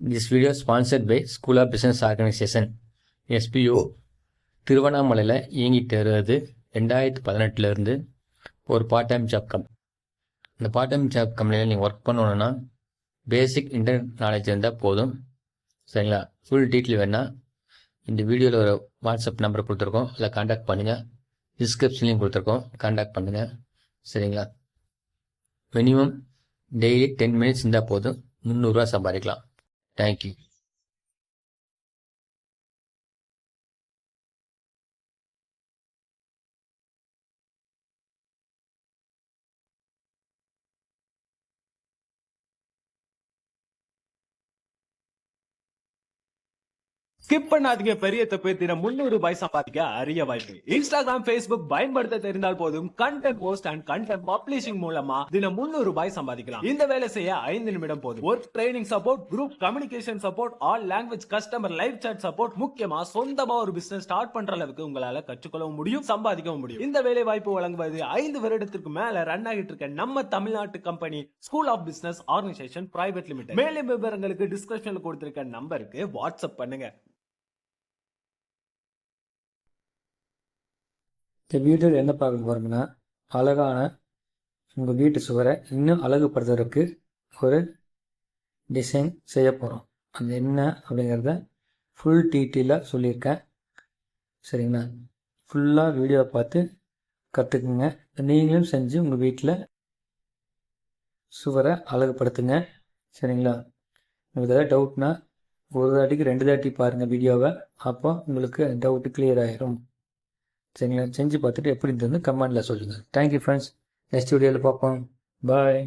This video is sponsored by School of Business Organization SPO திருவண்ணாமலையில் இயங்கிட்டு வருது 2018 ஒரு பார்ட் டைம் ஜாப் இந்த பார்ட் டைம் ஜாப் கம்பெனியில் நீங்கள் ஒர்க் பண்ணணுன்னா பேசிக் இன்டர்நெட் நாலேஜ் இருந்தால் போதும். சரிங்களா? ஃபுல் டீட்டெயில் வேணால் இந்த வீடியோவில் ஒரு வாட்ஸ்அப் நம்பர் கொடுத்துருக்கோம், அதில் கான்டாக்ட் பண்ணுங்கள். டிஸ்கிரிப்ஷன்லையும் கொடுத்துருக்கோம், கான்டாக்ட் பண்ணுங்கள். சரிங்களா? மினிமம் டெய்லி 10 மினிட்ஸ் இருந்தால் போதும், 300 ரூபா சம்பாதிக்கலாம். Thank you. ஸ்கிப் பண்ணாதீங்க. பெரிய தப்பு. தினம் 300 ரூபாய் சம்பாதிக்க அரிய வாய்ப்பு. இன்ஸ்டாகிராம், Facebook பயன்படுத்த தெரிந்தால் போதும். Content post and content publishing மூலமா தினம் 300 ரூபாய் சம்பாதிக்கலாம். இந்த வேலை செய்ய 5 நிமிடம் போதும். Work training support, group communication support, all language customer live chat support, முக்கியமா சொந்தமா ஒரு பிசினஸ் ஸ்டார்ட் பண்ற அளவுக்கு உங்களால கற்றுக்கொள்ளவும் முடியும், சம்பாதிக்கவும் முடியும். இந்த வேலை வாய்ப்பு வழங்குவது 5 வருடத்திற்கு மேல ரன் ஆகிட்டு இருக்க நம்ம தமிழ்நாட்டு company school of business organisation private limited. மேலும் விவரங்களுக்கு டிஸ்கிரிப்ஷன்ல கொடுத்திருக்க நம்பருக்கு வாட்ஸ்அப் பண்ணுங்க. இந்த வீடியோவில் என்ன பார்க்க போகிறோம்னா, அழகான உங்கள் வீட்டு சுவரை இன்னும் அழகுபடுத்துறதுக்கு ஒரு டிசைன் செய்ய போகிறோம். அது என்ன அப்படிங்கிறத ஃபுல் டீட்டெயிலாக சொல்லியிருக்கேன். சரிங்களா? ஃபுல்லாக வீடியோவை பார்த்து கற்றுக்குங்க. நீங்களும் செஞ்சு உங்கள் வீட்டில் சுவரை அழகுபடுத்துங்க. சரிங்களா? உங்களுக்கு ஏதாவது டவுட்னா ஒரு தாட்டிக்கு 2 தாட்டி பாருங்கள் வீடியோவை. அப்போ உங்களுக்கு டவுட்டு கிளியர் ஆகிடும். சரிங்களா? செஞ்சு பார்த்துட்டு எப்படி இருந்ததுன்னு கமெண்டில் சொல்லுங்கள். Thank you friends. நெக்ஸ்ட் வீடியோவில் பார்ப்போம். பாய்.